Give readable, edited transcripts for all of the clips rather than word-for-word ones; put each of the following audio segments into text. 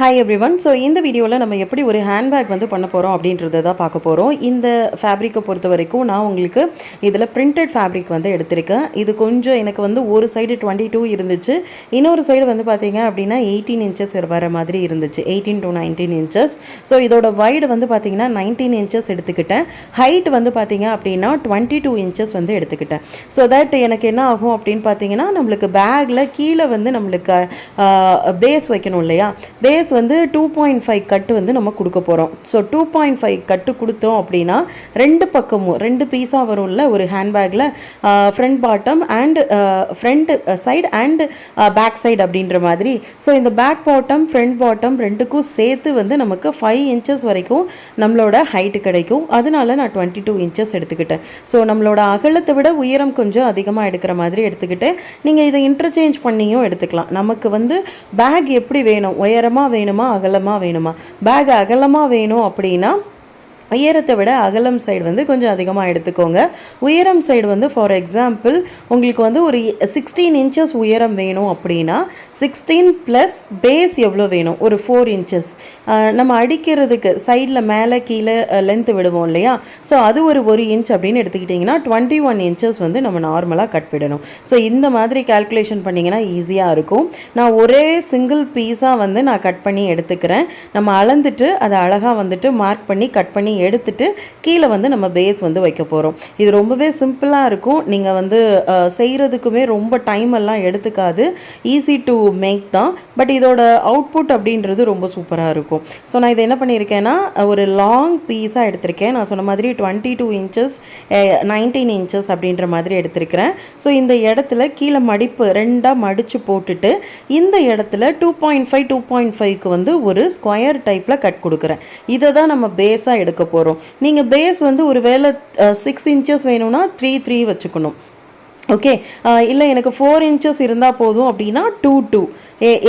Hi everyone. So இந்த வீடியோவில் நம்ம எப்படி ஒரு ஹேண்ட்பேக் வந்து பண்ண போகிறோம் அப்படின்றத தான் பார்க்க போகிறோம். இந்த ஃபேப்ரிக்கை பொறுத்த வரைக்கும் நான் உங்களுக்கு இதில் பிரிண்டட் ஃபேப்ரிக் வந்து எடுத்திருக்கேன். இது கொஞ்சம் எனக்கு வந்து ஒரு சைடு 22 இருந்துச்சு, இன்னொரு சைடு வந்து பார்த்தீங்க அப்படின்னா 18 இன்ச்சஸ் வர மாதிரி இருந்துச்சு, 18 to 19 இன்ச்சஸ். ஸோ இதோட வைடு வந்து பார்த்தீங்கன்னா 19 இன்ச்சஸ் எடுத்துக்கிட்டேன். ஹைட் வந்து பார்த்தீங்க அப்படின்னா 22 இன்ச்சஸ் வந்து எடுத்துக்கிட்டேன். ஸோ தட் எனக்கு என்ன ஆகும் அப்படின்னு பார்த்தீங்கன்னா, நம்மளுக்கு பேக்கில் கீழே வந்து நம்மளுக்கு பேஸ் வைக்கணும் இல்லையா, பேஸ் வந்து 2.5 கட்டு வந்து நம்ம கொடுக்க போகிறோம். ஸோ 2.5 கட்டு கொடுத்தோம் அப்படின்னா ரெண்டு பக்கமும் ரெண்டு பீஸாக வரும்ல ஒரு ஹேண்ட்பேக்கில், front bottom and front side and back side அப்படின்ற மாதிரி. ஸோ இந்த பேக் பாட்டம் ஃப்ரண்ட் பாட்டம் ரெண்டுக்கும் சேர்த்து வந்து நமக்கு 5 இன்ச்சஸ் வரைக்கும் நம்மளோட ஹைட்டு கிடைக்கும். அதனால நான் 22 இன்ச்சஸ் எடுத்துக்கிட்டேன். ஸோ நம்மளோட அகலத்தை விட உயரம் கொஞ்சம் அதிகமாக எடுக்கிற மாதிரி எடுத்துக்கிட்டு நீங்கள் இதை இன்டர்சேஞ்ச் பண்ணியும் எடுத்துக்கலாம். நமக்கு வந்து பேக் எப்படி வேணும், உயரமாக வேணுமா அகலமாக வேணுமா? பேக் அகலமாக வேணும் அப்படின்னா உயரத்தை விட அகலம் சைடு வந்து கொஞ்சம் அதிகமாக எடுத்துக்கோங்க. உயரம் சைடு வந்து ஃபார் எக்ஸாம்பிள் உங்களுக்கு வந்து ஒரு 16 இன்ச்சஸ் உயரம் வேணும் அப்படின்னா 16 ப்ளஸ் பேஸ் எவ்வளோ வேணும், ஒரு 4 இன்ச்சஸ். நம்ம அடிக்கிறதுக்கு சைடில் மேலே கீழே லென்த்து விடுவோம் இல்லையா, ஸோ அது ஒரு இன்ச் அப்படின்னு எடுத்துக்கிட்டிங்கன்னா 21 இன்ச்சஸ் வந்து நம்ம நார்மலாக கட் விடணும். ஸோ இந்த மாதிரி கால்குலேஷன் பண்ணிங்கன்னா ஈஸியாக இருக்கும். நான் ஒரே சிங்கிள் பீஸாக வந்து நான் கட் பண்ணி எடுத்துக்கிறேன். நம்ம அளந்துட்டு அதை அழகாக வந்துட்டு மார்க் பண்ணி கட் பண்ணி எடுத்துட்டு கீழே வந்து நம்ம பேஸ் வந்து வைக்க போகிறோம். இது ரொம்பவே சிம்பிளாக இருக்கும். நீங்கள் வந்து செய்கிறதுக்குமே ரொம்ப டைம் எல்லாம் எடுத்துக்காது, ஈஸி டு மேக் தான். பட் இதோட அவுட்புட் அப்படின்றது ரொம்ப சூப்பராக இருக்கும். ஸோ நான் இதை என்ன பண்ணியிருக்கேன்னா ஒரு லாங் பீஸாக எடுத்திருக்கேன். நான் சொன்ன மாதிரி 22 இன்ச்சஸ் 19 இன்ச்சஸ் அப்படின்ற மாதிரி எடுத்திருக்கிறேன். ஸோ இந்த இடத்துல கீழே மடிப்பு ரெண்டாக மடித்து போட்டுட்டு இந்த இடத்துல 2.5க்கு வந்து ஒரு ஸ்கொயர் டைப்பில் கட் கொடுக்குறேன். இதை தான் நம்ம பேஸாக எடுக்க போகிறோம். நீங்கள் பேஸ் வந்து ஒரு வேளை 6 இன்ச்சஸ் வேணும்னா 3 வச்சுக்கணும். ஓகே, இல்லை எனக்கு 4 இன்ச்சஸ் இருந்தால் போதும் அப்படின்னா 2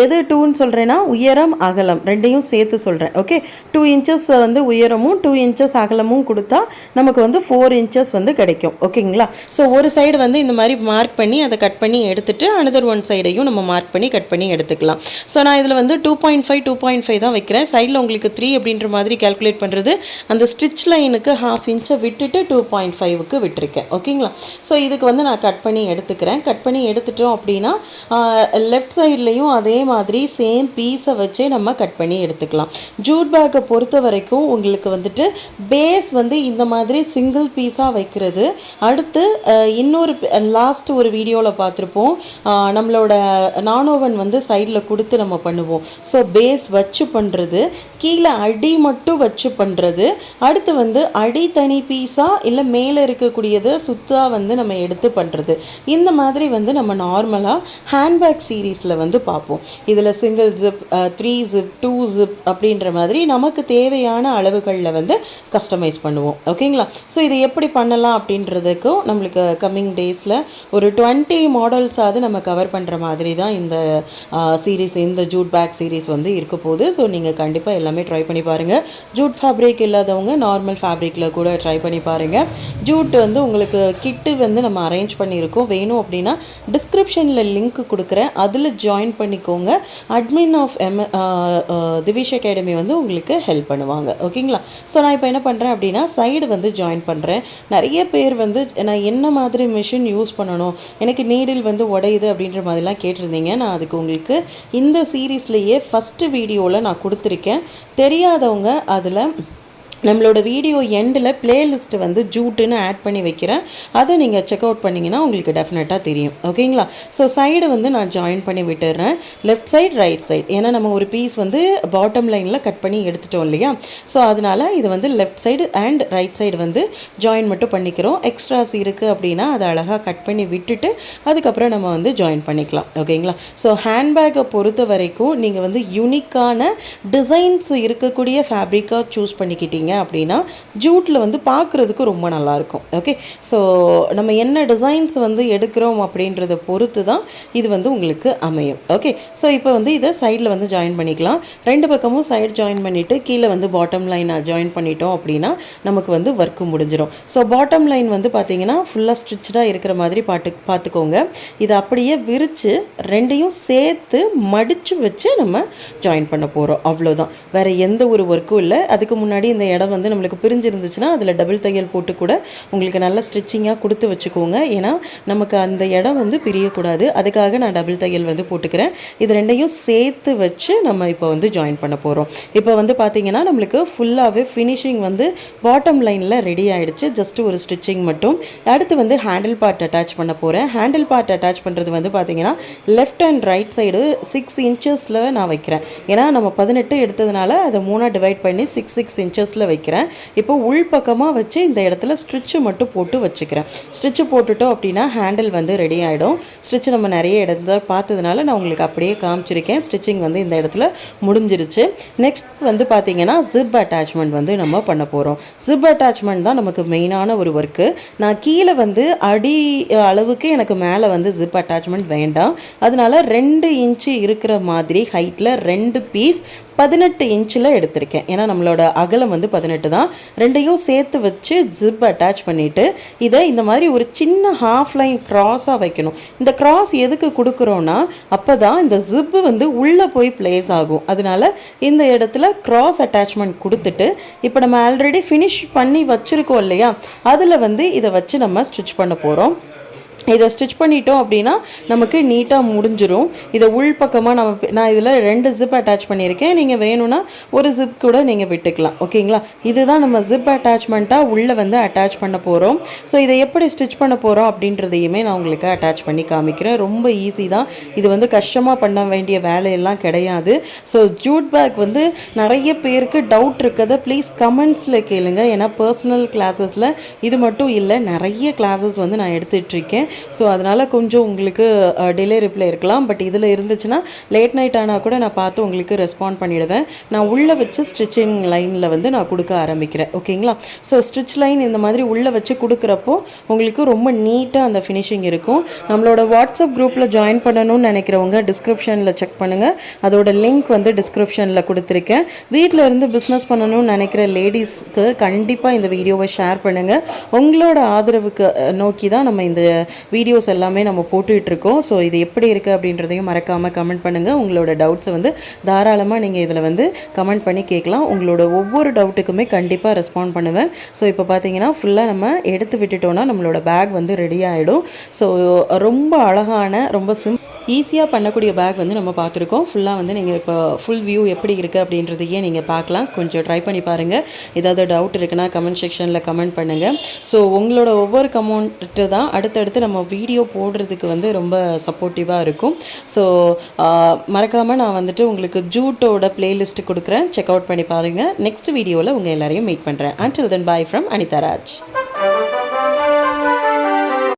எது 2ன்னு சொல்கிறேன்னா உயரம் அகலம் ரெண்டையும் சேர்த்து சொல்கிறேன். ஓகே, 2 இன்ச்சஸ் வந்து உயரமும் 2 இன்ச்சஸ் அகலமும் கொடுத்தா நமக்கு வந்து 4 இன்ச்சஸ் வந்து கிடைக்கும். ஓகேங்களா? ஸோ ஒரு சைடு வந்து இந்த மாதிரி மார்க் பண்ணி அதை கட் பண்ணி எடுத்துட்டு அனதர் ஒன் சைடையும் நம்ம மார்க் பண்ணி கட் பண்ணி எடுத்துக்கலாம். ஸோ நான் இதில் வந்து 2.5 தான் வைக்கிறேன். சைடில் உங்களுக்கு 3 அப்படின்ற மாதிரி கால்குலேட் பண்ணுறது அந்த ஸ்டிச் லைனுக்கு 1/2 இன்ச்சை விட்டுட்டு 2.5க்கு விட்டுருக்கேன். ஓகேங்களா? ஸோ இதுக்கு வந்து நான் கட் பண்ணி எடுத்துக்கிறேன். கட் பண்ணி எடுத்துட்டோம் அப்படின்னா லெஃப்ட் சைட்லேயும் அதே மாதிரி சேம் பீஸை வச்சே நம்ம கட் பண்ணி எடுத்துக்கலாம். ஜூட் பேக்கை பொறுத்த வரைக்கும் உங்களுக்கு வந்துட்டு பேஸ் வந்து இந்த மாதிரி சிங்கிள் பீஸாக வைக்கிறது. அடுத்து இன்னொரு லாஸ்ட் ஒரு வீடியோவில் பார்த்துருப்போம், நம்மளோட நானோவன் வந்து சைடில் கொடுத்து நம்ம பண்ணுவோம். ஸோ பேஸ் வச்சு பண்ணுறது, கீழே அடி மட்டும் வச்சு பண்ணுறது, அடுத்து வந்து அடி தனி பீஸாக இல்லை மேலே இருக்கக்கூடியது சுத்தாக வந்து நம்ம எடுத்து பண்ணுறது. இந்த மாதிரி வந்து நம்ம நார்மலாக ஹேண்ட்பேக் சீரீஸில் வந்து பார்ப்போம். இதில் சிங்கிள் ஜிப், 3 ஜிப், 2 ஜிப் அப்படின்ற மாதிரி நமக்கு தேவையான அளவுகளில் வந்து கஸ்டமைஸ் பண்ணுவோம். ஓகேங்களா? ஸோ இது எப்படி பண்ணலாம் அப்படின்றதுக்கும் நம்மளுக்கு கம்மிங் டேஸில் ஒரு 20 மாடல்ஸாவது நம்ம கவர் பண்ணுற மாதிரி தான் இந்த சீரீஸ், இந்த ஜூட் பேக் சீரீஸ் வந்து இருக்க போகுது. ஸோ நீங்கள் கண்டிப்பாக எல்லாமே ட்ரை பண்ணி பாருங்கள். ஜூட் ஃபேப்ரிக் இல்லாதவங்க நார்மல் ஃபேப்ரிக்கில் கூட ட்ரை பண்ணி பாருங்கள். ஜூட் வந்து உங்களுக்கு கிட்டு வந்து நம்ம அரேஞ்ச் பண்ணியிருக்கோம். வேணும் அப்படின்னா டிஸ்கிரிப்ஷனில் லிங்க் கொடுக்குறேன், அதில் ஜாயின் பண்ணிக்கோங்க. அட்மின் ஆஃப் திவிஷ் அகாடமி வந்து உங்களுக்கு ஹெல்ப் பண்ணுவாங்க. ஓகேங்களா? ஸோ நான் இப்போ என்ன பண்ணுறேன் அப்படின்னா சைடு வந்து ஜாயின் பண்ணுறேன். நிறைய பேர் வந்து நான் என்ன மாதிரி மிஷின் யூஸ் பண்ணணும், எனக்கு நீடில் வந்து உடையுது அப்படின்ற மாதிரிலாம் கேட்டிருந்தீங்க. நான் அதுக்கு உங்களுக்கு இந்த சீரீஸ்லேயே ஃபஸ்ட்டு வீடியோவில் நான் கொடுத்துருக்கேன். தெரியாதவங்க அதில் நம்மளோட வீடியோ எண்டில் பிளேலிஸ்ட்டு வந்து ஜூட்டுன்னு ஆட் பண்ணி வைக்கிறேன், அதை நீங்கள் செக் அவுட் பண்ணிங்கன்னா உங்களுக்கு டெஃபினட்டாக தெரியும். ஓகேங்களா? ஸோ சைடு வந்து நான் ஜாயின் பண்ணி விட்டுடுறேன், லெஃப்ட் சைடு ரைட் சைடு. ஏன்னா நம்ம ஒரு பீஸ் வந்து பாட்டம் லைனில் கட் பண்ணி எடுத்துட்டோம் இல்லையா, ஸோ அதனால் இது வந்து left side and right side வந்து ஜாயின் மட்டும் பண்ணிக்கிறோம். எக்ஸ்ட்ராஸ் இருக்குது அப்படின்னா அதை அழகாக கட் பண்ணி விட்டுட்டு அதுக்கப்புறம் நம்ம வந்து ஜாயின் பண்ணிக்கலாம். ஓகேங்களா? ஸோ ஹேண்ட்பேக்கை பொறுத்த வரைக்கும் நீங்கள் வந்து யூனிக்கான டிசைன்ஸ் இருக்கக்கூடிய ஃபேப்ரிக்காக சூஸ் பண்ணிக்கிட்டீங்க பண்ணிங்க அப்படின்னா ஜூட்டில் வந்து பார்க்குறதுக்கு ரொம்ப நல்லாயிருக்கும். ஓகே, ஸோ நம்ம என்ன டிசைன்ஸ் வந்து எடுக்கிறோம் அப்படின்றத பொறுத்து தான் இது வந்து உங்களுக்கு அமையும். ஓகே, ஸோ இப்போ வந்து இதை சைடில் வந்து ஜாயின் பண்ணிக்கலாம். ரெண்டு பக்கமும் சைடு ஜாயின் பண்ணிவிட்டு கீழே வந்து பாட்டம் லைனை ஜாயின் பண்ணிட்டோம் அப்படின்னா நமக்கு வந்து ஒர்க்கு முடிஞ்சிடும். ஸோ பாட்டம் லைன் வந்து பார்த்தீங்கன்னா ஃபுல்லாக ஸ்டிச்சாக இருக்கிற மாதிரி பார்த்துக்கோங்க. இதை அப்படியே விரித்து ரெண்டையும் சேர்த்து மடித்து வச்சு நம்ம ஜாயின் பண்ண போகிறோம். அவ்வளோதான், வேறு எந்த ஒரு ஒர்க்கும் இல்லை. அதுக்கு முன்னாடி இந்த இடம் வந்து நம்மளுக்கு பிரிஞ்சிருந்துச்சுன்னா அதில் டபுள் தையல் போட்டு கூட உங்களுக்கு நல்ல ஸ்டிச்சிங்காக கொடுத்து வச்சுக்கோங்க. ஏன்னா நமக்கு அந்த இடம் வந்து பிரியக்கூடாது, அதுக்காக நான் டபுள் தையல் வந்து போட்டுக்கிறேன். இது ரெண்டையும் சேர்த்து வச்சு நம்ம இப்போ வந்து ஜாயின் பண்ண போகிறோம். இப்போ வந்து பார்த்தீங்கன்னா நம்மளுக்கு ஃபுல்லாகவே ஃபினிஷிங் வந்து பாட்டம் லைனில் ரெடி ஆகிடுச்சு. ஜஸ்ட்டு ஒரு ஸ்டிச்சிங் மட்டும். அடுத்து வந்து ஹேண்டில் பார்ட் அட்டாச் பண்ண போகிறேன். ஹேண்டில் பார்ட் அட்டாச் பண்ணுறது வந்து பார்த்தீங்கன்னா லெஃப்ட் அண்ட் ரைட் சைடு 6 இன்ச்சஸில் நான் வைக்கிறேன். ஏன்னா நம்ம 18 எடுத்ததுனால அதை 3 டிவைட் பண்ணி 6 இன்ச்சஸில் வைக்கிறேன். இப்போ உள் பக்கமாக வச்சு இந்த இடத்துல ஸ்டிச்சு மட்டும் போட்டு வச்சுக்கிறேன். ஸ்டிச்சு போட்டுட்டோம் அப்படின்னா ஹேண்டில் வந்து ரெடி ஆகிடும். ஸ்டிச்சு நம்ம நிறைய இடத்துல பார்த்ததுனால நான் உங்களுக்கு அப்படியே காமிச்சிருக்கேன். ஸ்டிச்சிங் வந்து இந்த இடத்துல முடிஞ்சிருச்சு. நெக்ஸ்ட் வந்து பார்த்தீங்கன்னா ஜிப் அட்டாச்மெண்ட் வந்து நம்ம பண்ண போகிறோம். ஜிப் அட்டாச்மெண்ட் தான் நமக்கு மெயினான ஒரு ஒர்க்கு. நான் கீழே வந்து அடி அளவுக்கு எனக்கு மேலே வந்து ஜிப் அட்டாச்மெண்ட் வேண்டாம். அதனால 2 இன்ச்சு இருக்கிற மாதிரி ஹைட்டில் 2 பீஸ் 18 இன்ச்சில் எடுத்திருக்கேன். ஏன்னா நம்மளோட அகலம் வந்து 18 தான். ரெண்டையும் சேர்த்து வச்சு ஜிப் அட்டாச் பண்ணிவிட்டு இதை இந்த மாதிரி ஒரு சின்ன ஹாஃப் லைன் க்ராஸாக வைக்கணும். இந்த க்ராஸ் எதுக்கு கொடுக்குறோன்னா அப்போ தான் இந்த ஜிப்பு வந்து உள்ளே போய் ப்ளேஸ் ஆகும். அதனால இந்த இடத்துல க்ராஸ் அட்டாச்மெண்ட் கொடுத்துட்டு இப்போ நம்ம ஆல்ரெடி ஃபினிஷ் பண்ணி வச்சுருக்கோம் இல்லையா, அதில் வந்து இதை வச்சு நம்ம ஸ்டிச் பண்ண போகிறோம். இதை ஸ்டிச் பண்ணிட்டோம் அப்படின்னா நமக்கு நீட்டாக முடிஞ்சிடும். இதை உள் பக்கமாக நான் இதில் 2 ஜிப் அட்டாச் பண்ணியிருக்கேன். நீங்கள் வேணும்னா ஒரு ஜிப் கூட நீங்கள் விட்டுக்கலாம். ஓகேங்களா, இதுதான் நம்ம ஜிப் அட்டாச்மெண்ட்டாக உள்ளே வந்து அட்டாச் பண்ண போகிறோம். ஸோ இதை எப்படி ஸ்டிச் பண்ண போகிறோம் அப்படின்றதையுமே நான் உங்களுக்கு அட்டாச் பண்ணி காமிக்கிறேன். ரொம்ப ஈஸி தான். இது வந்து கஷ்டமாக பண்ண வேண்டிய வேலையெல்லாம் கிடையாது. ஸோ ஜூட் பேக் வந்து நிறைய பேருக்கு டவுட் இருக்கிறத ப்ளீஸ் கமெண்ட்ஸில் கேளுங்க. ஏன்னா பர்சனல் கிளாஸஸில் இது மட்டும் இல்லை, நிறைய கிளாஸஸ் வந்து நான் எடுத்துகிட்ருக்கேன். ஸோ அதனால் கொஞ்சம் உங்களுக்கு டிலே ரிப்ளை இருக்கலாம். பட் இதில் இருந்துச்சுன்னா லேட் நைட் ஆனால் கூட நான் பார்த்து உங்களுக்கு ரெஸ்பாண்ட் பண்ணிவிடுவேன். நான் உள்ளே வச்சு ஸ்டிச்சிங் லைனில் வந்து நான் கொடுக்க ஆரம்பிக்கிறேன். ஓகேங்களா, ஸோ ஸ்டிச் லைன் இந்த மாதிரி உள்ளே வச்சு கொடுக்குறப்போ உங்களுக்கு ரொம்ப நீட்டாக அந்த ஃபினிஷிங் இருக்கும். நம்மளோட வாட்ஸ்அப் குரூப்பில் ஜாயின் பண்ணணும்னு நினைக்கிறவங்க டிஸ்கிரிப்ஷனில் செக் பண்ணுங்கள். அதோட லிங்க் வந்து டிஸ்கிரிப்ஷனில் கொடுத்துருக்கேன். வீட்டில் இருந்து பிஸ்னஸ் பண்ணணும்னு நினைக்கிற லேடிஸ்க்கு கண்டிப்பாக இந்த வீடியோவை ஷேர் பண்ணுங்கள். உங்களோட ஆதரவுக்கு நோக்கி தான் நம்ம இந்த வீடியோஸ் எல்லாமே நம்ம போட்டுட்ருக்கோம். ஸோ இது எப்படி இருக்குது அப்படின்றதையும் மறக்காமல் கமெண்ட் பண்ணுங்கள். உங்களோட டவுட்ஸை வந்து தாராளமாக நீங்கள் இதில் வந்து கமெண்ட் பண்ணி கேட்கலாம். உங்களோட ஒவ்வொரு டவுட்டுக்குமே கண்டிப்பாக ரெஸ்பாண்ட் பண்ணுவேன். ஸோ இப்போ பார்த்தீங்கன்னா ஃபுல்லாக நம்ம எடுத்து விட்டுட்டோன்னா நம்மளோட பேக் வந்து ரெடி ஆகிடும். ஸோ ரொம்ப அழகான ரொம்ப ஈஸியாக பண்ணக்கூடிய பேக் வந்து நம்ம பார்த்துருக்கோம். ஃபுல்லாக வந்து நீங்கள் இப்போ ஃபுல் வியூ எப்படி இருக்குது அப்படின்றதையே நீங்கள் பார்க்கலாம். கொஞ்சம் ட்ரை பண்ணி பாருங்கள். ஏதாவது டவுட் இருக்குன்னா கமெண்ட் செக்ஷனில் கமெண்ட் பண்ணுங்கள். ஸோ உங்களோட ஒவ்வொரு கமெண்ட்டு தான் அடுத்தடுத்து நம்ம வீடியோ போடுறதுக்கு வந்து ரொம்ப சப்போர்ட்டிவாக இருக்கும். ஸோ மறக்காமல் நான் வந்துட்டு உங்களுக்கு ஜூட்டோட பிளேலிஸ்ட்டு கொடுக்குறேன். செக் அவுட் பண்ணி பாருங்கள். நெக்ஸ்ட் வீடியோவில் உங்கள் எல்லாரையும் மீட் பண்ணுறேன். Until then, bye from Anitha Raj.